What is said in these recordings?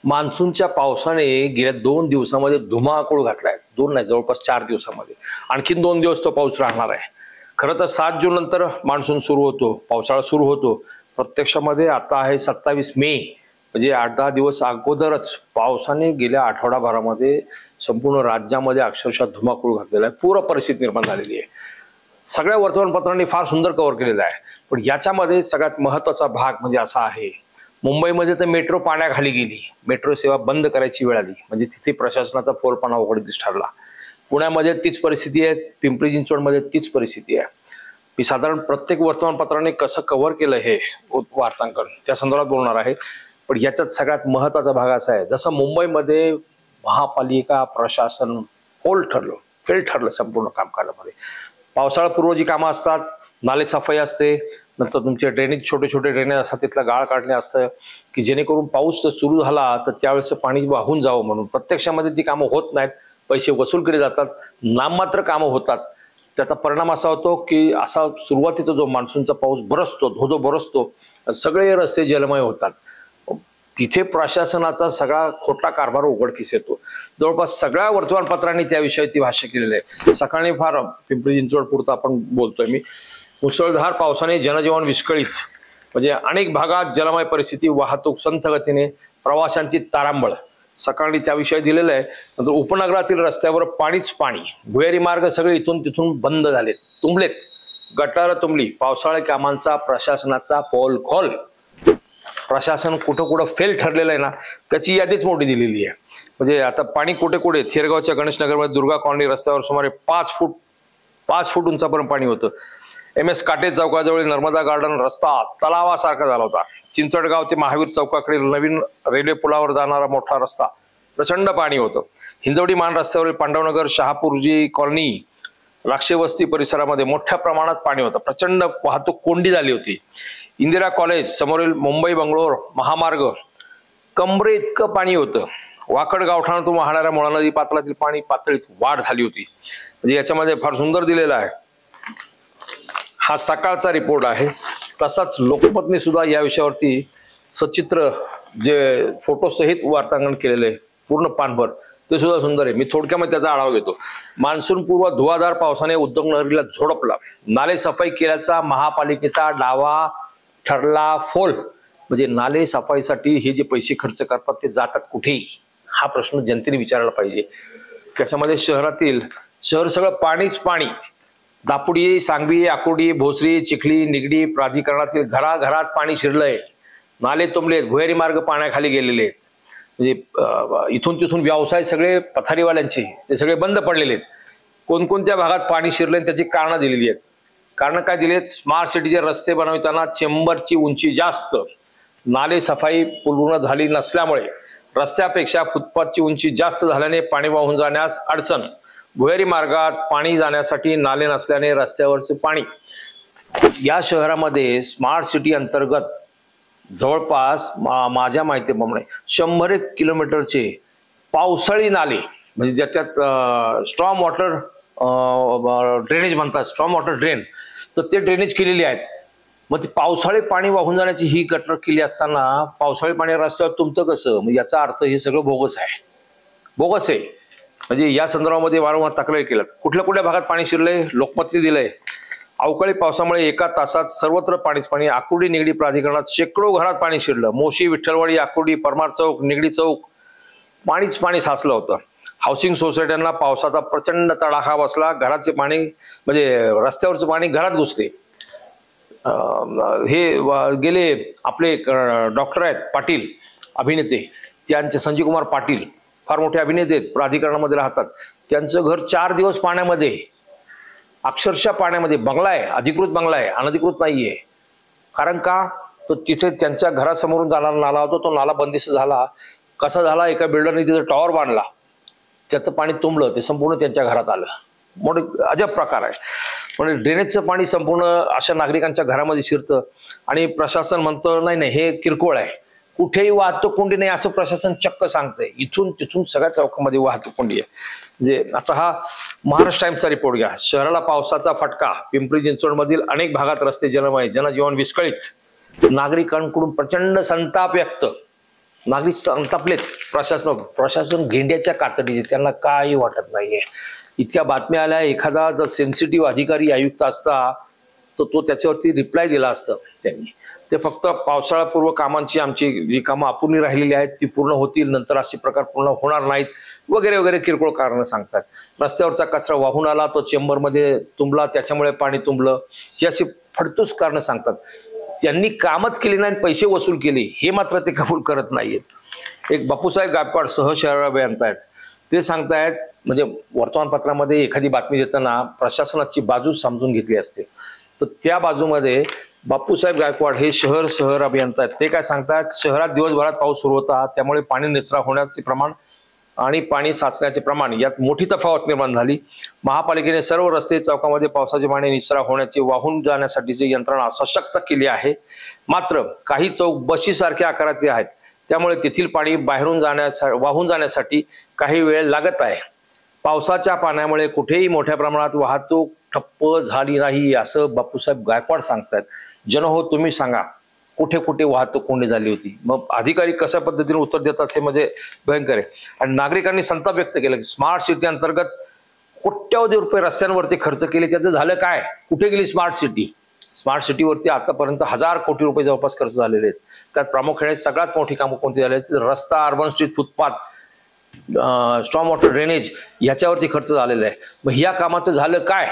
मान्सूनच्या पावसाने गेल्या 2 दिवसामध्ये धुमाकूळ घातलाय. 2 नाही, जवळपास 4 दिवसामध्ये. आणखीन 2 दिवस तो पाऊस राहणार आहे. खरं तर 7 जून नंतर मान्सून सुरू होतो, पावसाळा सुरू होतो. प्रत्यक्षामध्ये आता आहे 27 मे, म्हणजे 8-10 दिवस अगोदरच पावसाने गेल्या आठवडाभरामध्ये संपूर्ण राज्यामध्ये अक्षरशः धुमाकूळ घातलेला आहे. पूर परिस्थिती निर्माण झालेली आहे. सगळ्या वर्तमानपत्रांनी फार सुंदर कव्हर केलेलं आहे. पण याच्यामध्ये सगळ्यात महत्वाचा भाग म्हणजे असा आहे, मुंबईमध्ये तर मेट्रो पाण्याखाली गेली, मेट्रो सेवा बंद करायची वेळ आली, म्हणजे तिथे प्रशासनाचा फोलपणा उघडकीस ठरला. पुण्यामध्ये तीच परिस्थिती आहे, पिंपरी चिंचवडमध्ये तीच परिस्थिती आहे. मी साधारण प्रत्येक वर्तमानपत्राने कसं कव्हर केलं हे वार्तांकन त्या संदर्भात बोलणार आहे. पण याच्यात सगळ्यात महत्वाचा भाग असा आहे, जसं मुंबईमध्ये महापालिका प्रशासन फेल ठरलं संपूर्ण कामकाजामध्ये. पावसाळापूर्व जी कामं असतात, नाले सफाई असते, नंतर तुमचे ड्रेनेज, छोटे छोटे ड्रेनेज असतात, तिथलं गाळ काढणे असतं की जेणेकरून पाऊस जर सुरू झाला तर त्यावेळेस पाणी वाहून जावं म्हणून. प्रत्यक्षामध्ये ती कामं होत नाहीत, पैसे वसूल केले जातात, नाममात्र कामं होतात. त्याचा परिणाम असा होतो की असा सुरुवातीचा जो मान्सूनचा पाऊस बरसतो, धोधो बरसतो, सगळे रस्ते जलमय होतात. तिथे प्रशासनाचा सगळा खोटा कारभार उघडकीस येतो. जवळपास सगळ्या वर्तमानपत्रांनी त्या विषयाची भाष्य केलेलं आहे. सकाळी फार पिंपरी चिंचवड पुरता आपण बोलतोय मी, मुसळधार पावसाने जनजीवन विस्कळीत, म्हणजे अनेक भागात जलमय परिस्थिती, वाहतूक संथ गतीने, प्रवाशांची तारांबळ. सकाळी त्याविषयी दिलेलं आहे. नंतर उपनगरातील रस्त्यावर पाणीच पाणी, भुयारी मार्ग सगळे इथून तिथून बंद झालेत, तुंबलेत, गटारं तुंबली. पावसाळी कामांचा प्रशासनाचा पोलखोल. प्रशासन कुठं फेल ठरलेलं आहे ना, त्याची यादीच मोठी दिलेली आहे. म्हणजे आता पाणी कुठे थेरगावच्या गणेशनगरमध्ये दुर्गा कॉलनी रस्त्यावर सुमारे 5 फूट उंचापर्यंत पाणी होतं. MS काटे चौकाजवळ नर्मदा गार्डन रस्ता तलावासारखा झाला होता. चिंचवडगाव ते महावीर चौकाकडे नवीन रेल्वे पुलावर जाणारा मोठा रस्ता, प्रचंड पाणी होतं. हिंजवडी मान रस्त्यावरील पांडवनगर शहापूरजी कॉलनी, राक्षे वस्ती परिसरामध्ये मोठ्या प्रमाणात पाणी होतं. प्रचंड वाहतूक कोंडी झाली होती. इंदिरा कॉलेज समोरील मुंबई बंगलोर महामार्ग कमरे इतकं पाणी होतं. वाकड गावठाणातून वाहणाऱ्या मुळा नदी पात्रातील पाणी पातळीत वाढ झाली होती. म्हणजे याच्यामध्ये फार सुंदर दिलेला आहे. हा सकाळचा रिपोर्ट आहे. तसाच लोकमतने सुद्धा या विषयावरती सचित्र जे फोटो सहित वार्तांकन केलेले पूर्ण पानभर, ते सुद्धा सुंदर आहे. मी थोडक्यामध्ये त्याचा आढावा घेतो. मान्सून पूर्व धुवाधार पावसाने उद्योगनगरीला झोडपला. नाले सफाई केल्याचा महापालिकेचा डावा ठरला फोल. म्हणजे नाले सफाईसाठी हे जे पैसे खर्च करतात ते जातात कुठे, हा प्रश्न जनतेने विचारायला पाहिजे. त्याच्यामध्ये शहर सगळं पाणीच पाणी. दापुडी, सांगवी, आकुर्डी, भोसरी, चिखली, निगडी प्राधिकरणातील घराघरात पाणी शिरलंय. नाले तुंबलेत, भुयारी मार्ग पाण्याखाली गेलेले आहेत. म्हणजे इथून तिथून व्यवसाय सगळे पथारीवाल्यांचे ते सगळे बंद पडलेले आहेत. कोणकोणत्या भागात पाणी शिरलंय त्याची कारणं दिलेली आहेत. कारण काय दिलेत? स्मार्ट सिटीचे रस्ते बनवताना चेंबरची उंची जास्त, नाले सफाई पूर्ण झाली नसल्यामुळे रस्त्यापेक्षा फुटपाथची उंची जास्त झाल्याने पाणी वाहून जाण्यास अडचण, भुयारी मार्गात पाणी जाण्यासाठी नाले नसल्याने रस्त्यावरचे पाणी. या शहरामध्ये स्मार्ट सिटी अंतर्गत जवळपास माझ्या माहितीप्रमाणे 100 किलोमीटरचे पावसाळी नाले, म्हणजे ज्याच्यात स्ट्रॉम वॉटर ड्रेनेज म्हणतात, स्ट्रॉम वॉटर ड्रेन, तर ते ड्रेनेज केलेले आहेत. मग ते पावसाळी पाणी वाहून जाण्याची ही गटर केली असताना पावसाळी पाणी रस्त्यावर तुमचं कसं? म्हणजे याचा अर्थ हे सगळं बोगस आहे. म्हणजे या संदर्भामध्ये वारंवार तक्रारी केल्यात. कुठल्या भागात पाणी शिरलंय? लोकमतने दिलंय. अवकाळी पावसामुळे एका तासात सर्वत्र पाणीच पाणी. आकुर्डी निगडी प्राधिकरणात शेकडो घरात पाणी शिरलं. मोशी, विठ्ठलवाडी, आकुर्डी, परमार चौक, निगडी चौक पाणीच पाणी साचलं होतं. हाऊसिंग सोसायट्यांना पावसाचा प्रचंड तडाखा बसला. घराचे पाणी, म्हणजे रस्त्यावरचं पाणी घरात घुसले. हे गेले आपले डॉक्टर आहेत पाटील, अभिनेते, त्यांचे संजय कुमार पाटील फार मोठे अभिनेते आहेत, प्राधिकरणामध्ये राहतात. त्यांचं घर 4 दिवस पाण्यामध्ये, अक्षरशः पाण्यामध्ये. बंगला आहे, अधिकृत बंगला आहे, अनधिकृत नाहीये. कारण का? तर तिथे त्यांच्या घरासमोरून जाणारा नाला होता, तो नाला बंदिस्त झाला. कसा झाला? एका बिल्डरने तिथे टॉवर बांधला, त्याचं पाणी तुंबलं, ते संपूर्ण त्यांच्या घरात आलं. मोठे अजब प्रकार आहे. म्हणजे ड्रेनेजचं पाणी संपूर्ण अशा नागरिकांच्या घरामध्ये शिरतं आणि प्रशासन म्हणतं नाही हे किरकोळ आहे, कुठेही वाहतूक कोंडी नाही असं प्रशासन चक्क सांगतंय. इथून तिथून सगळ्या चौकामध्ये वाहतूक कोंडी आहे. म्हणजे आता हा महाराष्ट्र टाइम्सचा रिपोर्ट घ्या. शहराला पावसाचा फटका. पिंपरी चिंचवडमधील अनेक भागात रस्ते जलमय, जनजीवन विस्कळीत. नागरिकांकडून प्रचंड संताप व्यक्त. नागरिक संतापलेत. प्रशासन गेंड्याच्या कातडीचे, त्यांना काही वाटत नाहीये. इतक्या बातम्या आल्या, एखादा जर सेन्सिटिव्ह अधिकारी आयुक्त असता तर तो त्याच्यावरती रिप्लाय दिला असतं त्यांनी. ते फक्त पावसाळापूर्व कामांची, आमची जी कामं अपूर्ण राहिलेली आहेत ती पूर्ण होतील, नंतर असे प्रकार पूर्ण होणार नाहीत वगैरे वगैरे किरकोळ कारणं सांगतात. रस्त्यावरचा कचरा वाहून आला, तो चेंबरमध्ये तुंबला, त्याच्यामुळे पाणी तुंबलं, ही अशी फडतूस कारणं सांगतात. त्यांनी कामच केले नाही, पैसे वसूल केले, हे मात्र ते कबूल करत नाहीयेत. एक बापूसाहेब गायकवाड सहशहर अभियंता आहेत, ते सांगतायत, म्हणजे वर्तमानपत्रामध्ये एखादी बातमी देताना प्रशासनाची बाजू समजून घेतली असते, तर त्या बाजूमध्ये बापूसाहेब गायकवाड हे शहर अभियंता आहेत. ते काय सांगतात, शहरात दिवसभरात पाऊस सुरू होता, त्यामुळे पाणी निचरा होण्याचे प्रमाण आणि पाणी साचण्याचे प्रमाण यात मोठी तफावत निर्माण झाली. महापालिकेने सर्व रस्ते चौकामध्ये पावसाचे पाणी निचरा होण्याचे, वाहून जाण्यासाठीची यंत्रणा सशक्त केली आहे. मात्र काही चौक बशीसारख्या आकाराचे आहेत, त्यामुळे तेथील पाणी बाहेरून वाहून जाण्यासाठी काही वेळ लागत आहे. पावसाच्या पाण्यामुळे कुठेही मोठ्या प्रमाणात वाहतूक ठप्प झाली नाही, असं बापूसाहेब गायकवाड सांगतात. हो, तुम्ही सांगा, कुठे कुठे वाहतूक कोंडी झाली होती? मग अधिकारी कशा पद्धतीने उत्तर देतात हे म्हणजे भयंकर आहे. आणि नागरिकांनी संताप व्यक्त केला की स्मार्ट सिटी अंतर्गत कोट्यवधी रुपये रस्त्यांवरती खर्च केले, त्याचं झालं काय? कुठे गेली स्मार्ट सिटी? स्मार्ट सिटीवरती आतापर्यंत 1000 कोटी रुपये जवळपास खर्च झालेले आहेत. त्यात प्रामुख्याने सगळ्यात मोठी कामं कोणती झाली आहेत? रस्ता, urban street footpath, storm water drainage, याच्यावरती खर्च झालेला आहे. मग या कामाचं झालं काय?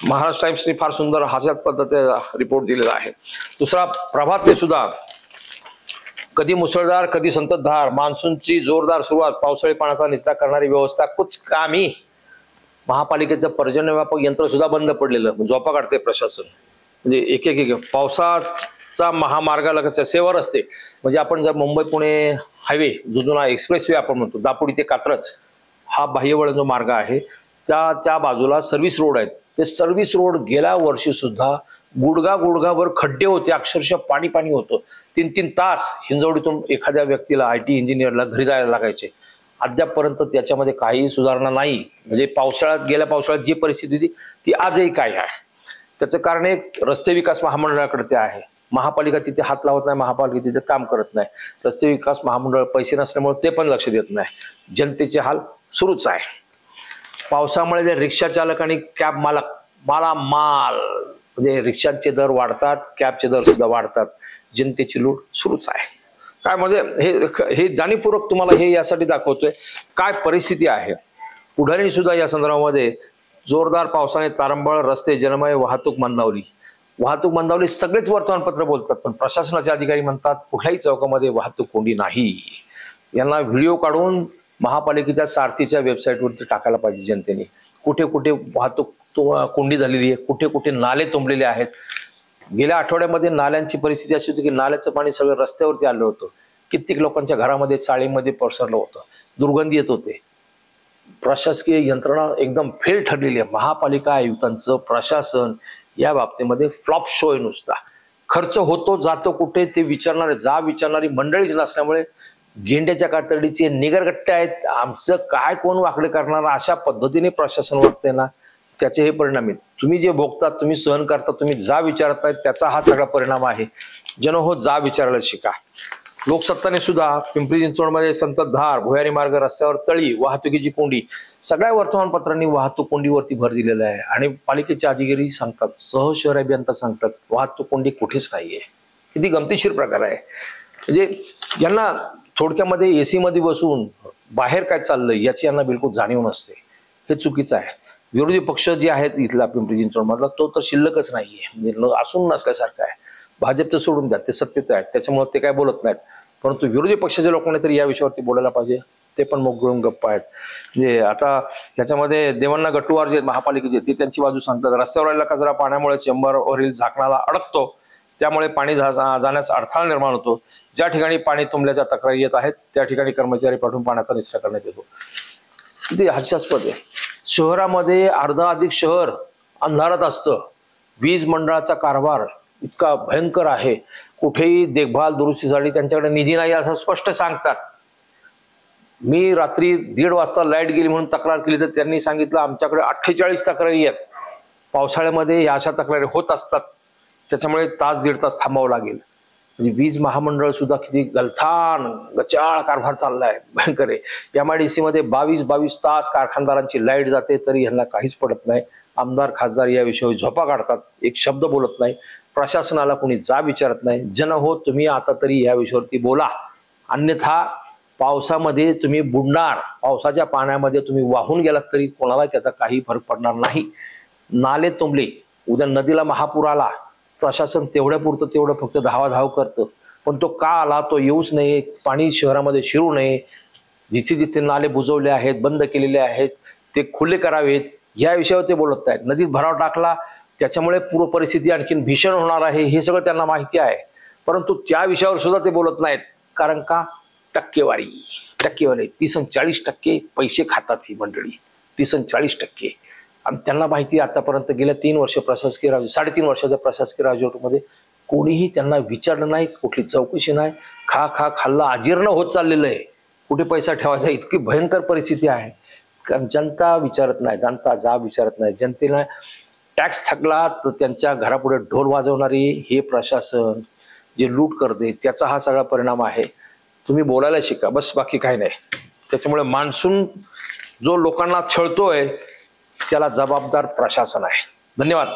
महाराष्ट्र टाइम्सने फार सुंदर हास्यात पद्धतीने रिपोर्ट दिलेला आहे. दुसरा, प्रभातने सुद्धा, कधी मुसळधार कधी संततधार, मान्सूनची जोरदार सुरुवात, पावसाळी पाण्याचा निचरा करणारी व्यवस्था कुछ कामी. महापालिकेचं पर्जन्यव्यापक यंत्र सुद्धा बंद पडलेलं, झोपा काढते प्रशासन. म्हणजे एक महामार्गाचा महामार्गालगतच्या सेवा रस्ते, म्हणजे आपण जर मुंबई पुणे हायवे, जो जुना एक्सप्रेस वे आपण म्हणतो, दापोडी ते कात्रज हा बाह्यवळण जो मार्ग आहे, त्या बाजूला सर्व्हिस रोड आहेत. ते सर्व्हिस रोड गेल्या वर्षी सुद्धा गुडघाभर खड्डे होते, अक्षरशः पाणी होतं. 3-3 तास हिंजवडीतून एखाद्या व्यक्तीला, IT इंजिनियरला घरी जायला लागायचे. अद्यापपर्यंत त्याच्यामध्ये काही सुधारणा नाही. म्हणजे गेल्या पावसाळ्यात जी परिस्थिती होती ती आजही काय आहे? त्याचं कारण एक रस्ते विकास महामंडळाकडे ते आहे. महापालिका तिथे हात लावत नाही, महापालिका तिथे काम करत नाही. रस्ते विकास महामंडळ पैसे नसल्यामुळे ते पण लक्ष देत नाही. जनतेचे हाल सुरूच आहे. पावसामुळे जे रिक्षा चालक आणि कॅब मालक मालामाल, म्हणजे रिक्षांचे दर वाढतात, कॅबचे दर सुद्धा वाढतात, जनतेची लूट सुरूच आहे. काय म्हणजे हे जाणीवपूर्वक तुम्हाला हे यासाठी दाखवतोय काय परिस्थिती आहे. पुढारी सुद्धा या संदर्भामध्ये जोरदार पावसाने तारंबळ, रस्ते जलमय, वाहतूक मंदावली सगळेच वर्तमानपत्र बोलतात, पण प्रशासनाचे अधिकारी म्हणतात कुठल्याही चौकामध्ये वाहतूक कोंडी नाही. यांना व्हिडिओ काढून महापालिकेच्या सारथीच्या वेबसाईटवरती टाकायला पाहिजे जनतेने. कुठे कुठे वाहतूक कोंडी झालेली आहे, कुठे कुठे नाले तुंबलेले आहेत. गेल्या आठवड्यामध्ये नाल्यांची परिस्थिती अशी होती की नाल्याचं पाणी सगळं रस्त्यावरती आलं होतं. कित्येक लोकांच्या घरामध्ये, चाळीमध्ये पसरलं होतं, दुर्गंधी येत होते. प्रशासकीय यंत्रणा एकदम फेल ठरलेली आहे. महापालिका आयुक्तांचं प्रशासन या बाबतीमध्ये फ्लॉप शो आहे नुसता. खर्च होतो जातो कुठे ते विचारणारी मंडळीच नसल्यामुळे गेंड्याच्या कातडीचे निगरगट्टे आहेत. आमचं काय कोण वाकडे करणार, अशा पद्धतीने प्रशासन वागतंय ना, त्याचे हे परिणाम आहेत. तुम्ही जे भोगतात, तुम्ही सहन करता, तुम्ही जा विचारताय, त्याचा हा सगळा परिणाम आहे. हो, जा विचारायला शिका. लोकसत्ताने सुद्धा पिंपरी चिंचवडमध्ये संततधार, भुयारी मार्ग, रस्त्यावर तळी, वाहतुकीची कोंडी, सगळ्या वर्तमानपत्रांनी वाहतूक कोंडीवरती भर दिलेला आहे. आणि पालिकेचे अधिकारी सांगतात, सहशहर अभियंता सांगतात, वाहतूक कोंडी कुठेच नाहीये. किती गमतीशीर प्रकार आहे. म्हणजे यांना थोडक्यामध्ये AC मध्ये बसून बाहेर काय चाललंय याची यांना बिलकुल जाणीव नसते. हे चुकीचं आहे. विरोधी पक्ष जे आहेत इथला पिंपरी चिंचवड मधला, तो तर शिल्लकच नाहीये, म्हणजे असून नसल्यासारखं आहे. भाजपचं सोडून द्या, ते सत्तेत आहेत, त्याच्यामुळे ते काय बोलत नाहीत. परंतु विरोधी पक्षाच्या लोकांनी तरी या विषयावरती बोलायला पाहिजे. ते पण मोकळून गप्पा आहेत. म्हणजे आता याच्यामध्ये देवण्णा गट्टूवार जे महापालिकेचे ते त्यांची बाजू सांगतात. रस्त्यावर राहिला कचरा पाण्यामुळे चेंबरवरील झाकणाला अडकतो, त्यामुळे पाणी जाण्यास अडथळा निर्माण होतो. ज्या ठिकाणी पाणी तुंबल्याच्या तक्रारी येत आहेत त्या ठिकाणी कर्मचारी पाठवून पाण्याचा निचरा करण्यात येतो. किती हास्यास्पद आहे. शहरामध्ये अर्धाधिक शहर अंधारात असतं. वीज मंडळाचा कारभार इतका भयंकर आहे. कुठेही देखभाल दुरुस्तीसाठी त्यांच्याकडे निधी नाही असं स्पष्ट सांगतात. मी रात्री 1:30 वाजता लाईट गेली म्हणून तक्रार केली तर त्यांनी सांगितलं आमच्याकडे 48 तक्रारी आहेत. पावसाळ्यामध्ये या अशा तक्रारी होत असतात, त्याच्यामुळे 1-1.5 तास थांबावं लागेल. म्हणजे वीज महामंडळ सुद्धा किती गलथान गचाळ कारभार चाललाय, भयंकर आहे। MIDC मध्ये 22 तास कारखानदारांची लाईट जाते तरी यांना काहीच पडत नाही। आमदार खासदार या विषयावर झोपा काढतात, एक शब्द बोलत नाही। प्रशासनाला कोणी जाब विचारत नाही। जन हो तुम्ही आता तरी या विषयावरती बोला, अन्यथा पावसामध्ये तुम्ही बुडणार, पावसाच्या पाण्यामध्ये तुम्ही वाहून गेलात तरी कोणाला त्याचा काही फरक पडणार नाही। नाले तुंबले, उद्या नदीला महापूर आला, प्रशासन तेवढ्यापुरतं तेवढं फक्त धावाधाव करतं, पण तो का आला तो येऊच नये, पाणी शहरामध्ये शिरू नये। जिथे जिथे नाले बुजवले आहेत, बंद केलेले आहेत ते खुले करावेत, या विषयावर ते बोलत नाहीत। नदीत भराव टाकला त्याच्यामुळे पूर परिस्थिती आणखीन भीषण होणार आहे हे सगळं त्यांना माहिती आहे, परंतु त्या विषयावर सुद्धा ते बोलत नाहीत। कारण का? टक्केवारी 30-40% पैसे खातात ही मंडळी, 30-40%। आणि त्यांना माहिती आतापर्यंत गेल्या 3 वर्ष प्रशासकीय 3.5 वर्षाच्या प्रशासकीय राजवटीमध्ये कोणीही त्यांना विचारलं नाही, कुठली चौकशी नाही। खाल्ला अजीर्ण होत चाललेलं आहे, कुठे पैसा ठेवायचा इतकी भयंकर परिस्थिती आहे। कारण जनता विचारत नाही, जनता जाब विचारत नाही। जनतेला टॅक्स थकला तर त्यांच्या घरापुढे ढोल वाजवणारी हे प्रशासन जे लूट करते त्याचा हा सगळा परिणाम आहे। तुम्ही बोलायला शिका, बस, बाकी काही नाही। त्याच्यामुळे मान्सून जो लोकांना छळतोय त्याला जबाबदार प्रशासन आहे। धन्यवाद।